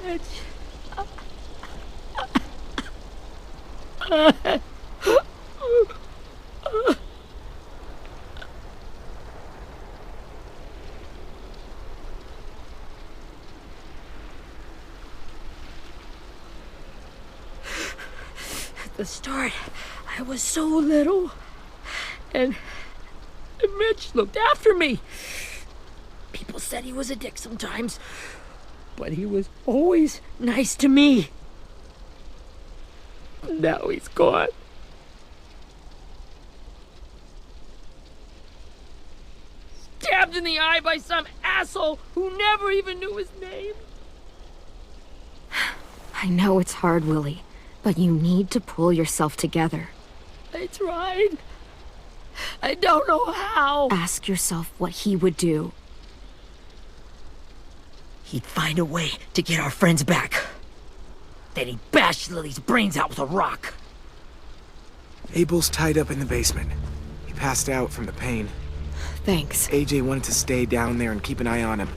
Mitch. At the start, I was so little, and Mitch looked after me. People said he was a dick sometimes, but he was always nice to me. Now he's gone. Stabbed in the eye by some asshole who never even knew his name. I know it's hard, Willie, but you need to pull yourself together. I tried. I don't know how. Ask yourself what he would do. He'd find a way to get our friends back. Then he'd bash Lily's brains out with a rock. Abel's tied up in the basement. He passed out from the pain. Thanks. AJ wanted to stay down there and keep an eye on him.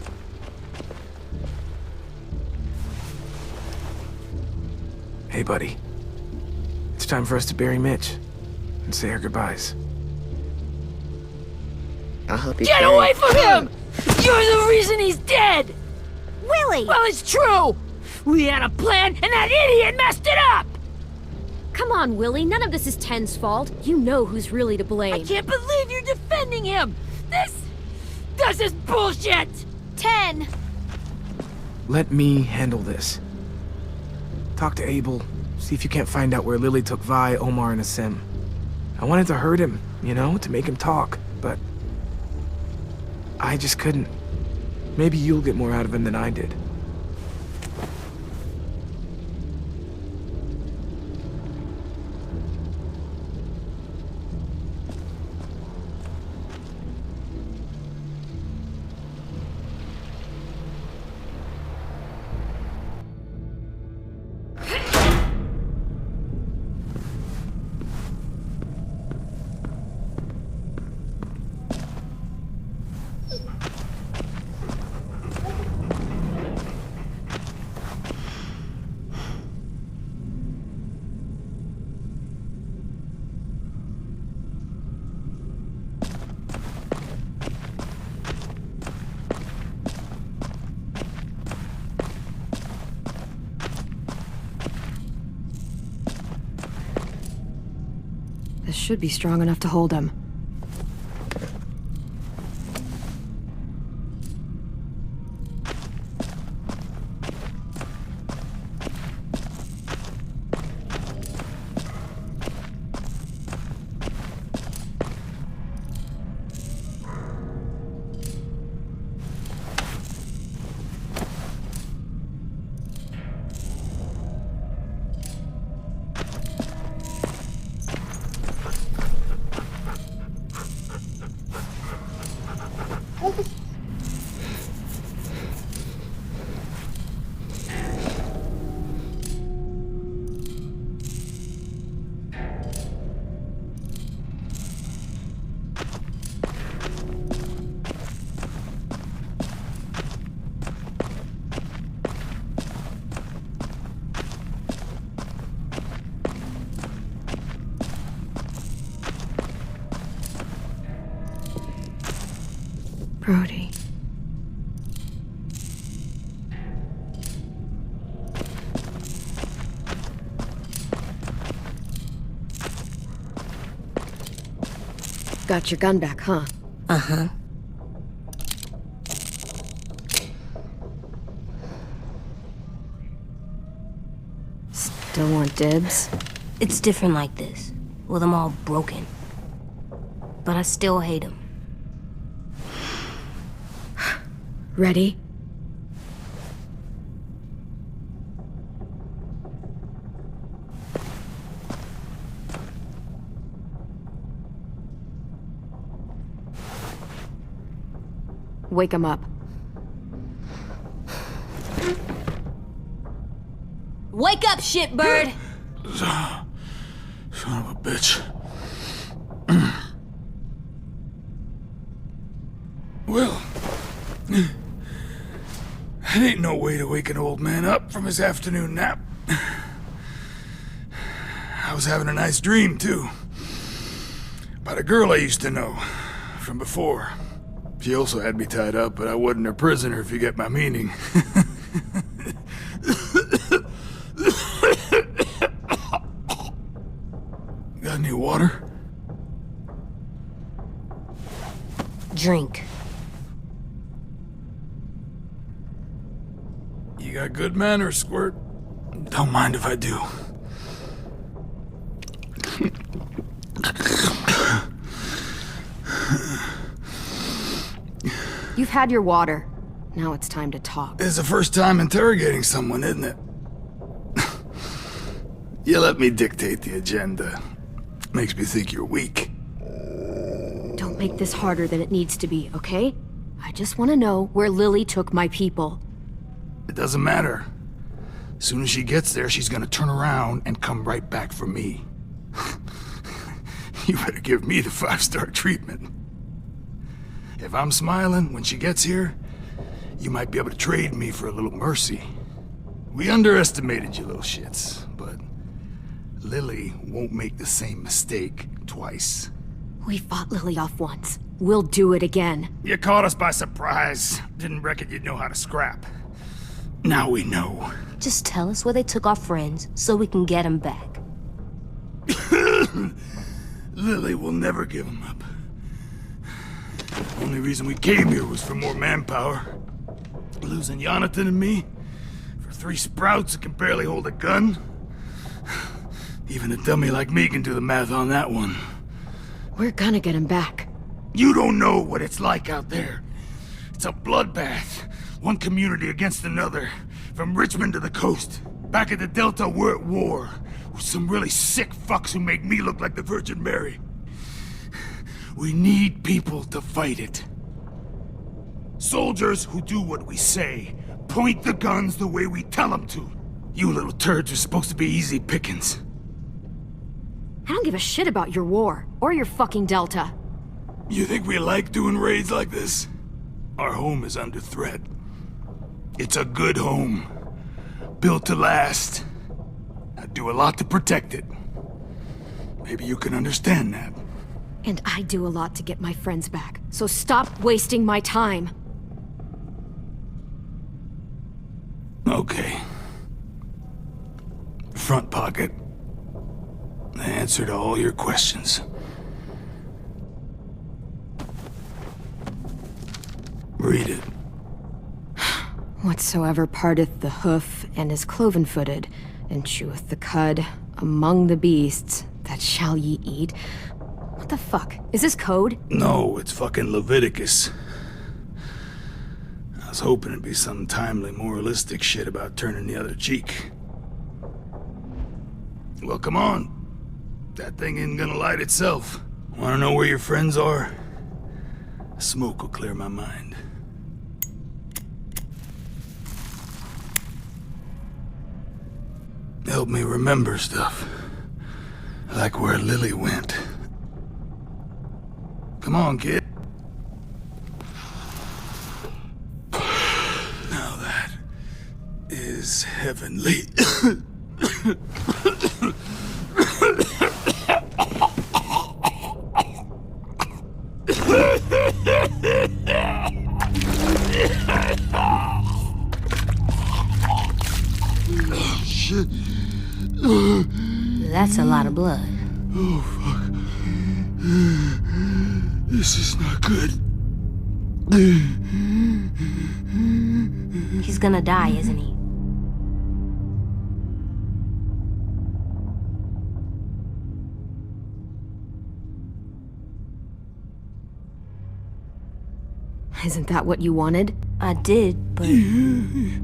Hey, buddy. It's time for us to bury Mitch and say our goodbyes. I'll help you. Get away from him! You're the reason he's dead! Willie! Well, it's true! We had a plan, and that idiot messed it up! Come on, Willie. None of this is Ten's fault. You know who's really to blame. I can't believe you're defending him! This is bullshit! 10! Let me handle this. Talk to Abel. See if you can't find out where Lily took Vi, Omar, and Asim. I wanted to hurt him, you know, to make him talk, but I just couldn't. Maybe you'll get more out of him than I did. This should be strong enough to hold him. Brody. Got your gun back, huh? Uh-huh. Still want dibs? It's different like this, with them all broken. But I still hate him. Ready? Wake him up. Wake up, shitbird! Son of a bitch. Well, It ain't no way to wake an old man up from his afternoon nap. I was having a nice dream, too. About a girl I used to know from before. She also had me tied up, but I wasn't her prisoner, if you get my meaning. Got any water? Drink. You got good manners, Squirt. Don't mind if I do. You've had your water. Now it's time to talk. It's the first time interrogating someone, isn't it? You let me dictate the agenda. Makes me think you're weak. Don't make this harder than it needs to be, okay? I just want to know where Lily took my people. It doesn't matter. As soon as she gets there, she's gonna turn around and come right back for me. You better give me the 5-star treatment. If I'm smiling when she gets here, you might be able to trade me for a little mercy. We underestimated you little shits, but Lily won't make the same mistake twice. We fought Lily off once. We'll do it again. You caught us by surprise. Didn't reckon you'd know how to scrap. Now we know. Just tell us where they took our friends so we can get them back. Lily will never give them up. Only reason we came here was for more manpower. Losing Jonathan and me for 3 sprouts that can barely hold a gun. Even a dummy like me can do the math on that one. We're gonna get him back. You don't know what it's like out there. It's a bloodbath. One community against another. From Richmond to the coast. Back at the Delta, we're at war. With some really sick fucks who make me look like the Virgin Mary. We need people to fight it. Soldiers who do what we say. Point the guns the way we tell them to. You little turds are supposed to be easy pickings. I don't give a shit about your war, or your fucking Delta. You think we like doing raids like this? Our home is under threat. It's a good home. Built to last. I do a lot to protect it. Maybe you can understand that. And I do a lot to get my friends back, so stop wasting my time. Okay. Front pocket. The answer to all your questions. Read it. Whatsoever parteth the hoof and is cloven-footed, and cheweth the cud among the beasts, that shall ye eat. What the fuck? Is this code? No, it's fucking Leviticus. I was hoping it'd be some timely moralistic shit about turning the other cheek. Well, come on. That thing isn't gonna light itself. Wanna know where your friends are? Smoke will clear my mind. Help me remember stuff. Like where Lily went. Come on, kid. Now that is heavenly. Shit. That's a lot of blood. Oh, fuck. This is not good. He's gonna die, isn't he? Isn't that what you wanted? I did, but... You're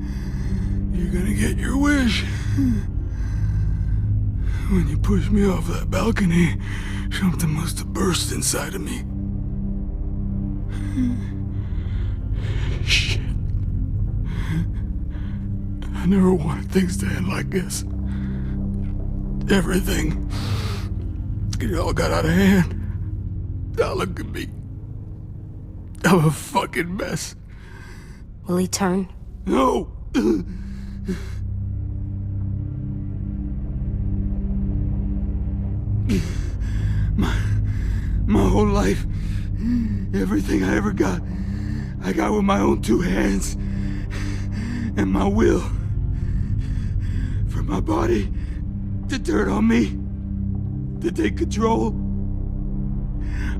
gonna get your wish. When you pushed me off that balcony, something must have burst inside of me. Shit. I never wanted things to end like this. Everything. It all got out of hand. Now look at me. I'm a fucking mess. Will he turn? No! My whole life, everything I ever got, I got with my own 2 hands and my will. For my body to turn on me, to take control.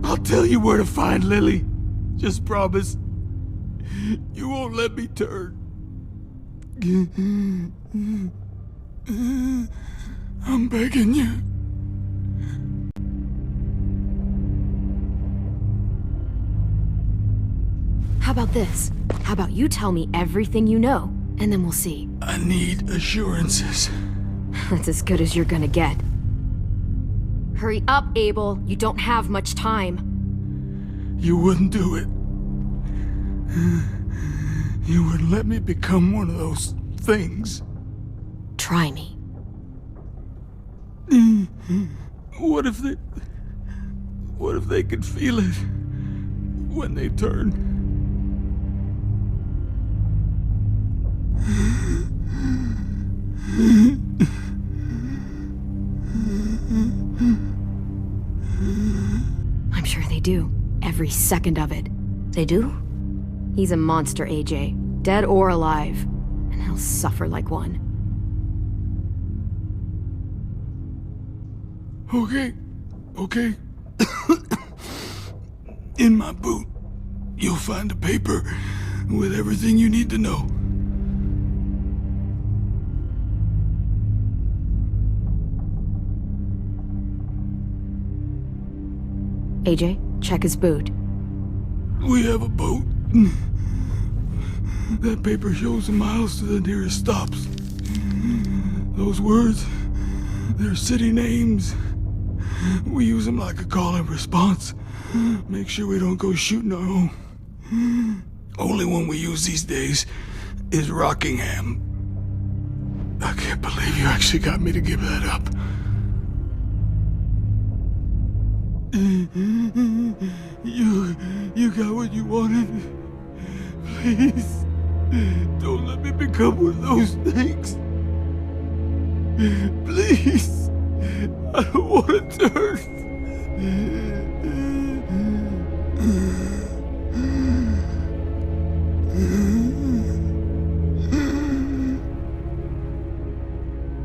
I'll tell you where to find Lily. Just promise you won't let me turn. I'm begging you. How about this? How about you tell me everything you know, and then we'll see. I need assurances. That's as good as you're gonna get. Hurry up, Abel. You don't have much time. You wouldn't do it. You wouldn't let me become one of those things. Try me. What if they could feel it when they turn? I'm sure they do. Every second of it. They do? He's a monster, AJ. Dead or alive. And he'll suffer like one. Okay. In my boot, you'll find a paper with everything you need to know. AJ, check his boot. We have a boat. That paper shows the miles to the nearest stops. Those words, they're city names. We use them like a call and response. Make sure we don't go shooting our own. Only one we use these days is Rockingham. I can't believe you actually got me to give that up. You got what you wanted. Please, don't let me become one of those things. Please, I don't want to turn.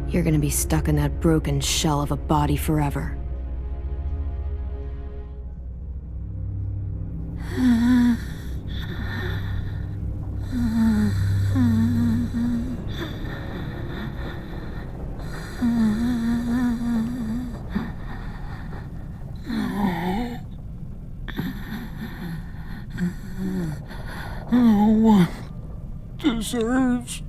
You're gonna be stuck in that broken shell of a body forever. No one deserves.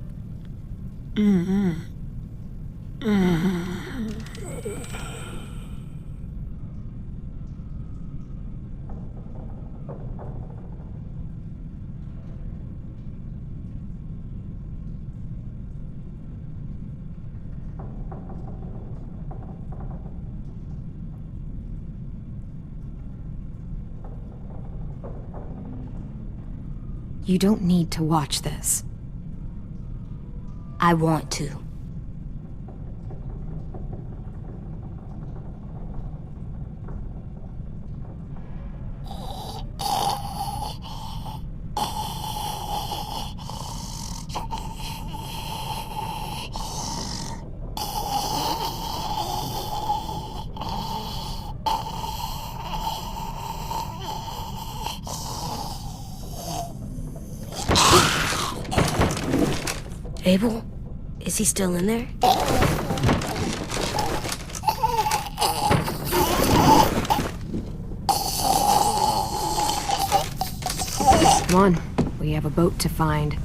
You don't need to watch this. I want to. Abel? Is he still in there? Come on, we have a boat to find.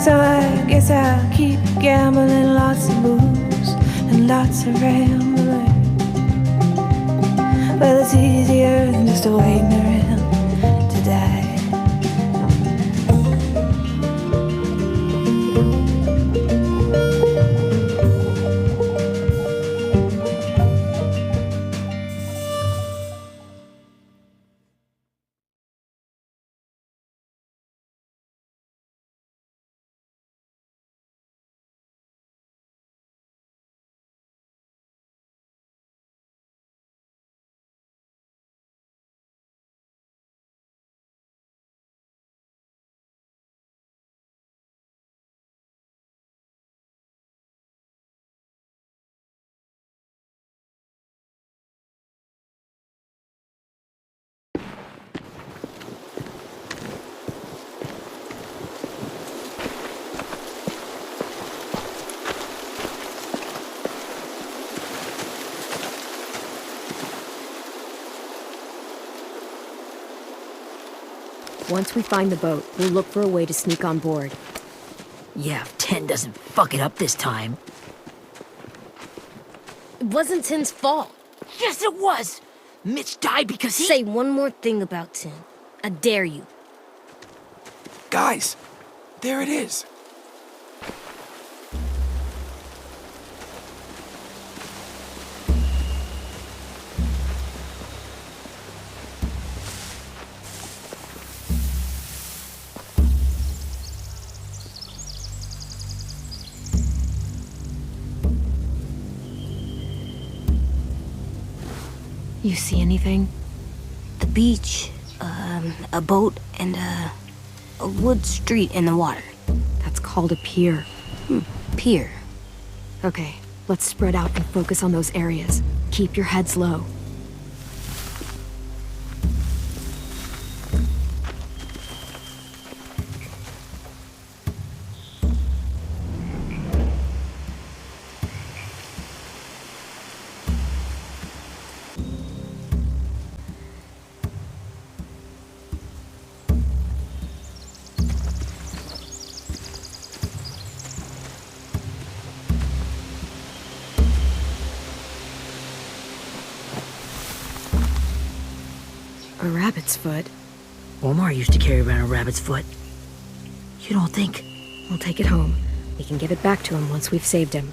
So I guess I'll keep gambling, lots of moves and lots of rambling. Well, it's easier than just waiting around to die. Once we find the boat, we'll look for a way to sneak on board. Yeah, if 10 doesn't fuck it up this time. It wasn't Tin's fault. Yes, it was! Mitch died because he... Say one more thing about Tin. I dare you. Guys, there it is. You see anything? The beach, a boat, and a wood street in the water. That's called a pier. Pier. Okay, let's spread out and focus on those areas. Keep your heads low. A rabbit's foot. Omar used to carry around a rabbit's foot. You don't think... We'll take it home. We can give it back to him once we've saved him.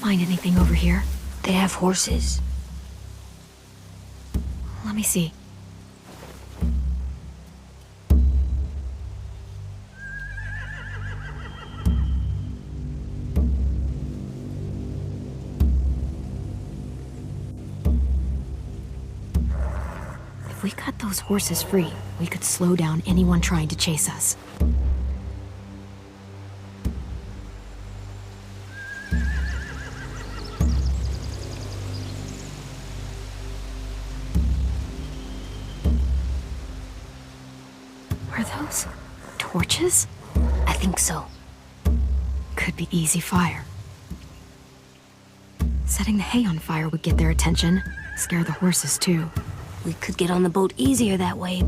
Find anything over here? They have horses. Let me see. If we cut those horses free, we could slow down anyone trying to chase us. Are those torches? I think so. Could be easy fire. Setting the hay on fire would get their attention. Scare the horses, too. We could get on the boat easier that way.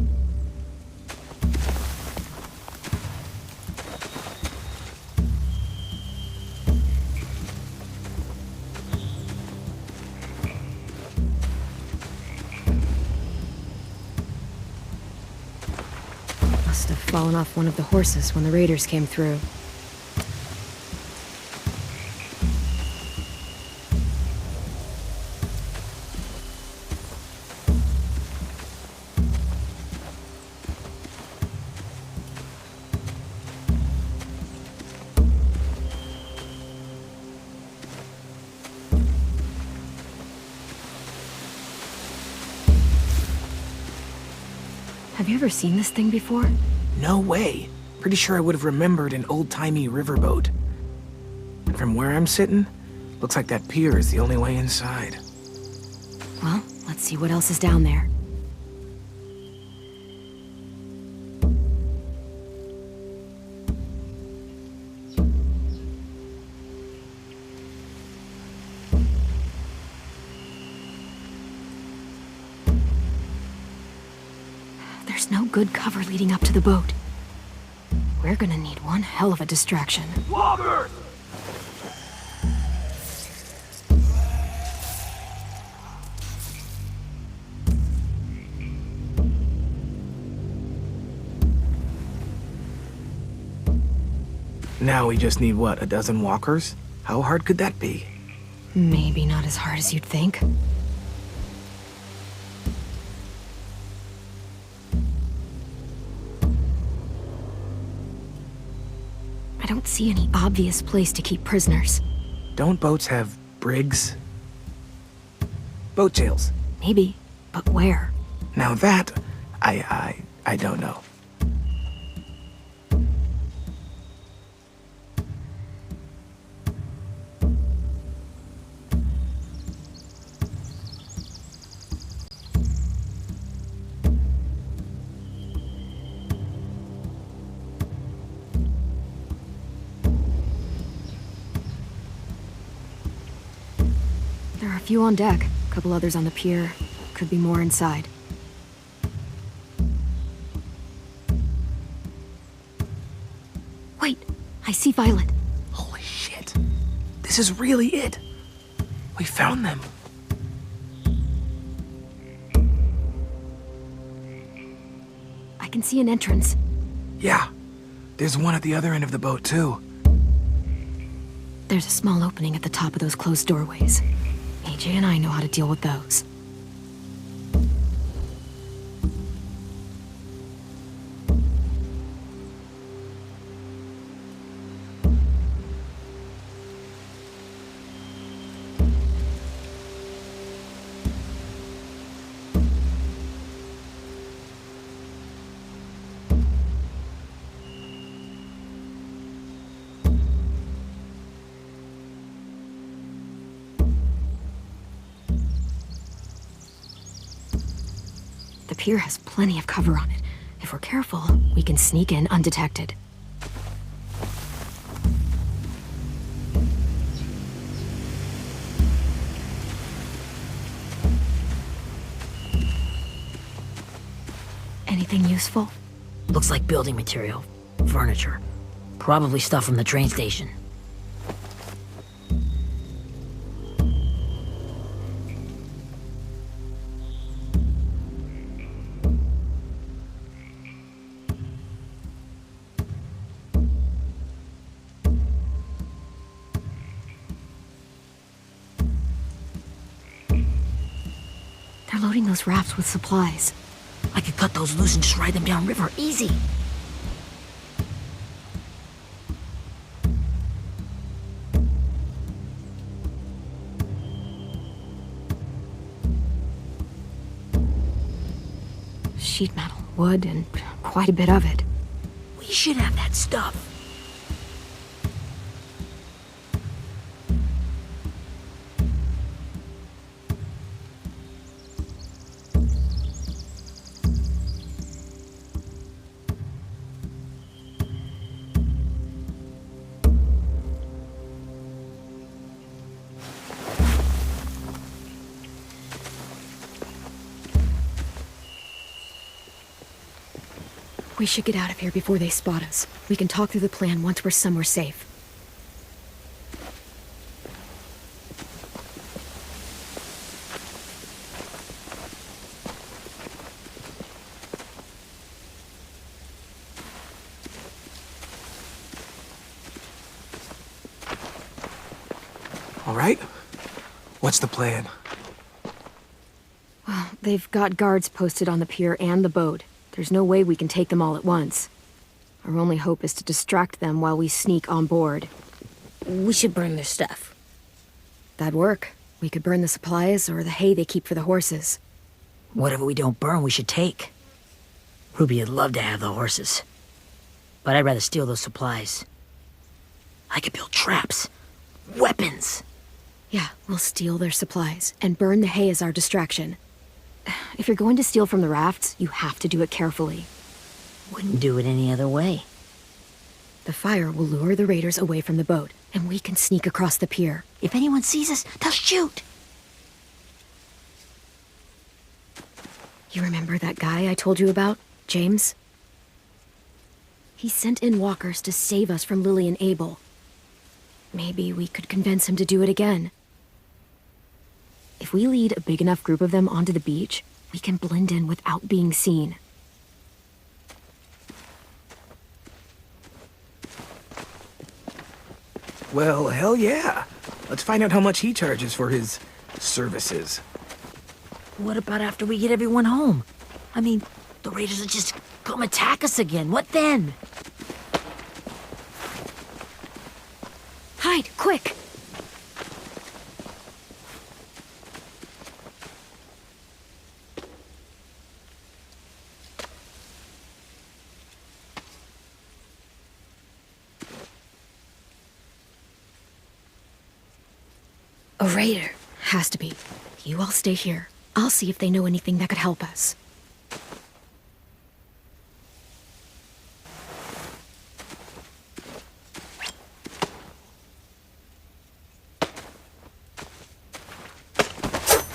Must have fallen off one of the horses when the raiders came through. Have you ever seen this thing before? No way. Pretty sure I would have remembered an old-timey riverboat. And from where I'm sitting, Looks like that pier is the only way inside. Well, let's see what else is down there. There's no good cover leading up to the boat. We're gonna need one hell of a distraction. Loggers! Now we just need, what, a dozen walkers? How hard could that be? Maybe not as hard as you'd think. I don't see any obvious place to keep prisoners. Don't boats have brigs? Boat jails. Maybe, but where? Now that, I don't know. There are a few on deck, a couple others on the pier. Could be more inside. Wait, I see Violet. Holy shit. This is really it. We found them. I can see an entrance. Yeah. There's one at the other end of the boat, too. There's a small opening at the top of those closed doorways. AJ and I know how to deal with those. The pier has plenty of cover on it. If we're careful, we can sneak in undetected. Anything useful? Looks like building material. Furniture. Probably stuff from the train station. They're loading those rafts with supplies. I could cut those loose and just ride them downriver. Easy. Sheet metal, wood, and quite a bit of it. We should have that stuff. We should get out of here before they spot us. We can talk through the plan once we're somewhere safe. All right? What's the plan? Well, they've got guards posted on the pier and the boat. There's no way we can take them all at once. Our only hope is to distract them while we sneak on board. We should burn their stuff. That'd work. We could burn the supplies or the hay they keep for the horses. Whatever we don't burn, we should take. Ruby'd love to have the horses. But I'd rather steal those supplies. I could build traps. Weapons. Yeah, we'll steal their supplies and burn the hay as our distraction. If you're going to steal from the rafts, you have to do it carefully. Wouldn't do it any other way. The fire will lure the raiders away from the boat, and we can sneak across the pier. If anyone sees us, they'll shoot. You remember that guy I told you about, James? He sent in walkers to save us from Lily and Abel. Maybe we could convince him to do it again. If we lead a big enough group of them onto the beach, we can blend in without being seen. Well, hell yeah. Let's find out how much he charges for his services. What about after we get everyone home? I mean, the raiders will just come attack us again. What then? Hide, quick! A raider. Has to be. You all stay here. I'll see if they know anything that could help us.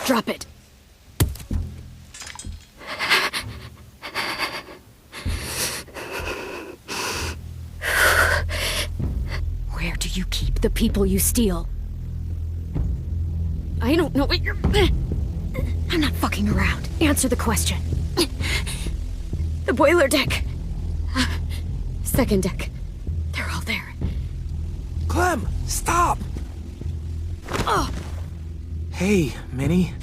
Drop it. Where do you keep the people you steal? I don't know what you're... I'm not fucking around. Answer the question. The boiler deck. Second deck. They're all there. Clem, stop! Oh! Hey, Minnie.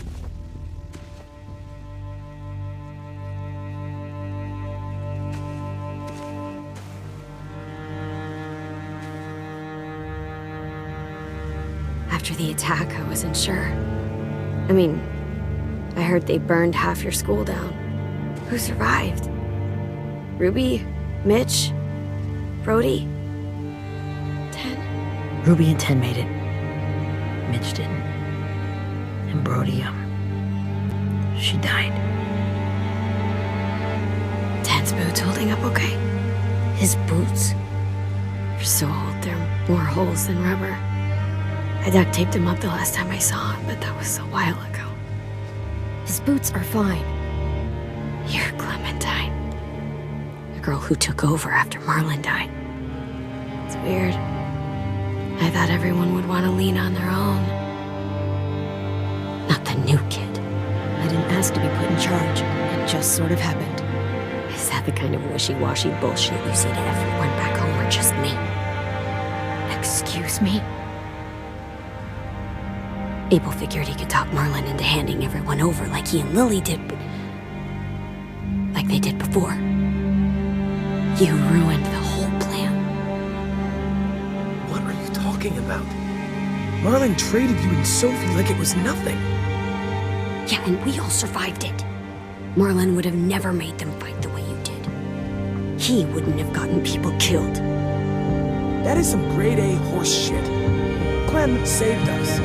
After the attack, I wasn't sure. I mean, I heard they burned half your school down. Who survived? Ruby? Mitch? Brody? 10? Ruby and 10 made it. Mitch didn't. And Brody, she died. 10's boots holding up okay? His boots? They're so old, there are more holes than rubber. I duct taped him up the last time I saw him, but that was a while ago. His boots are fine. You're Clementine. The girl who took over after Marlon died. It's weird. I thought everyone would want to lean on their own. Not the new kid. I didn't ask to be put in charge. It just sort of happened. Is that the kind of wishy-washy bullshit you say to everyone back home or just me? Excuse me? Abel figured he could talk Marlon into handing everyone over like he and Lily did, but... like they did before. You ruined the whole plan. What are you talking about? Marlon traded you and Sophie like it was nothing. Yeah, and we all survived it. Marlon would have never made them fight the way you did. He wouldn't have gotten people killed. That is some grade A horse shit. Clem saved us.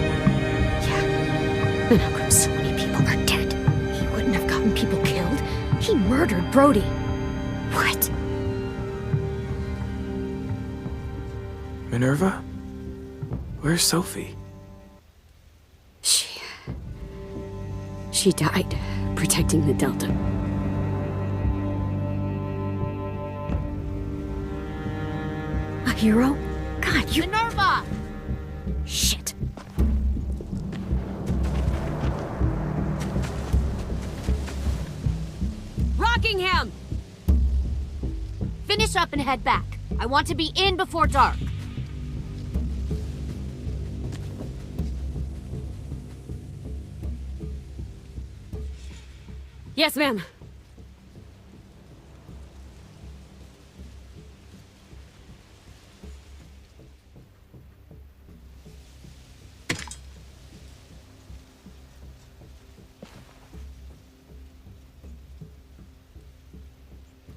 And how come so many people are dead? He wouldn't have gotten people killed. He murdered Brody. What? Minerva? Where's Sophie? She died protecting the Delta. A hero? God, you... Minerva! Shit. Rockingham! Finish up and head back. I want to be in before dark. Yes, ma'am.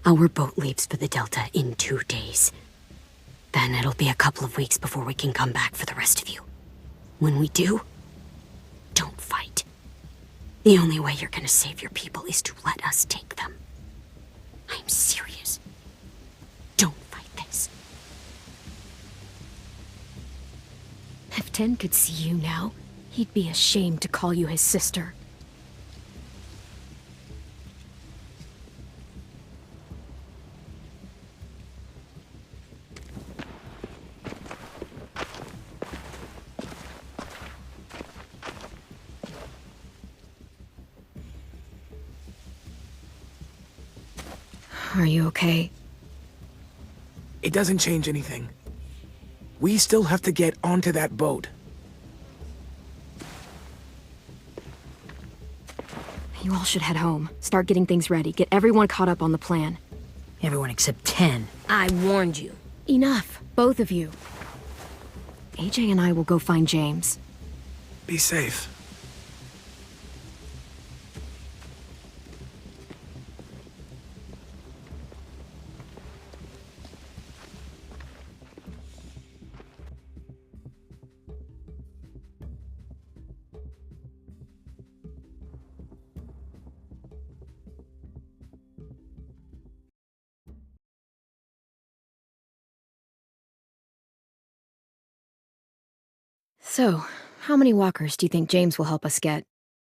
Our boat leaves for the Delta in 2 days. Then it'll be a couple of weeks before we can come back for the rest of you. When we do, The only way you're gonna save your people is to let us take them. I'm serious. Don't fight this. If Ten could see you now, he'd be ashamed to call you his sister. Are you okay? It doesn't change anything. We still have to get onto that boat. You all should head home. Start getting things ready. Get everyone caught up on the plan. Everyone except 10. I warned you. Enough, both of you. AJ and I will go find James. Be safe. So, how many walkers do you think James will help us get?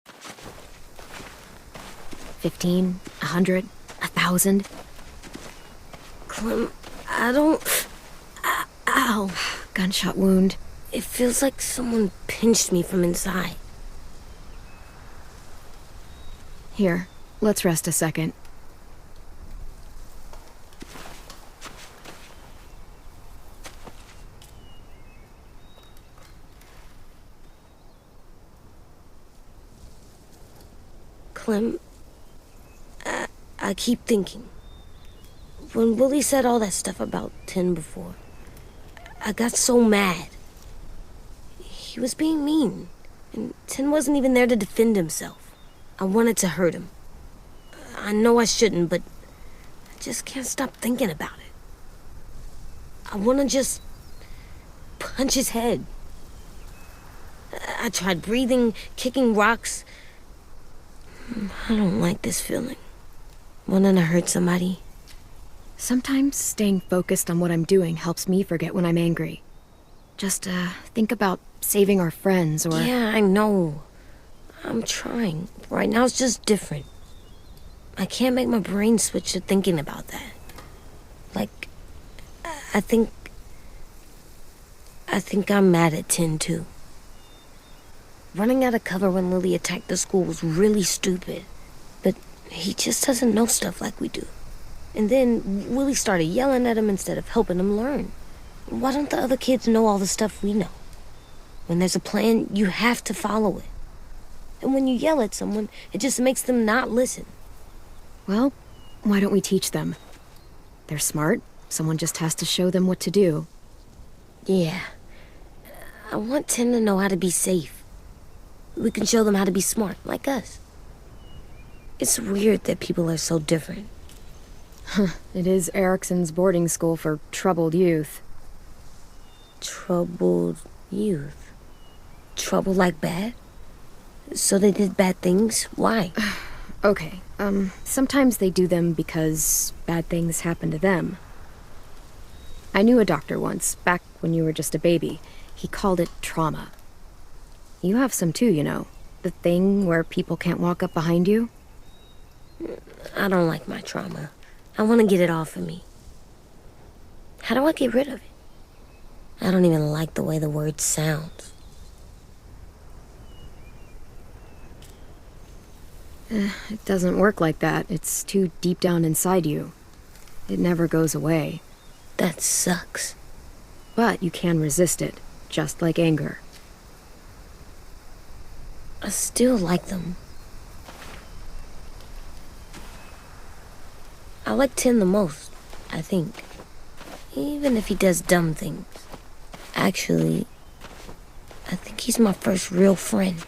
15? 100? 1,000? Clem, I don't... Ow. Gunshot wound. It feels like someone pinched me from inside. Here, let's rest a second. Clem, I keep thinking. When Willie said all that stuff about 10 before, I got so mad. He was being mean, and 10 wasn't even there to defend himself. I wanted to hurt him. I know I shouldn't, but I just can't stop thinking about it. I want to just punch his head. I tried breathing, kicking rocks. I don't like this feeling. Wanting to hurt somebody. Sometimes staying focused on what I'm doing helps me forget when I'm angry. Just, think about saving our friends or... Yeah, I know. I'm trying. Right now it's just different. I can't make my brain switch to thinking about that. Like, I think I'm mad at 10 too. Running out of cover when Lily attacked the school was really stupid. But he just doesn't know stuff like we do. And then Willie started yelling at him instead of helping him learn. Why don't the other kids know all the stuff we know? When there's a plan, you have to follow it. And when you yell at someone, it just makes them not listen. Well, why don't we teach them? They're smart. Someone just has to show them what to do. Yeah. I want 10 to know how to be safe. We can show them how to be smart, like us. It's weird that people are so different. It is Erickson's boarding school for troubled youth. Troubled youth? Trouble like bad? So they did bad things? Why? Okay, sometimes they do them because bad things happen to them. I knew a doctor once, back when you were just a baby. He called it trauma. You have some too, you know. The thing where people can't walk up behind you. I don't like my trauma. I want to get it off of me. How do I get rid of it? I don't even like the way the word sounds. It doesn't work like that. It's too deep down inside you. It never goes away. That sucks. But you can resist it, just like anger. I still like them. I like 10 the most, I think. Even if he does dumb things. Actually, I think he's my first real friend.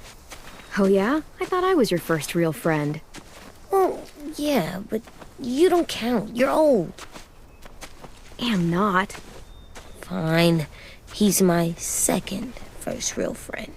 Oh yeah? I thought I was your first real friend. Well, yeah, but you don't count. You're old. Am not. Fine. He's my second first real friend.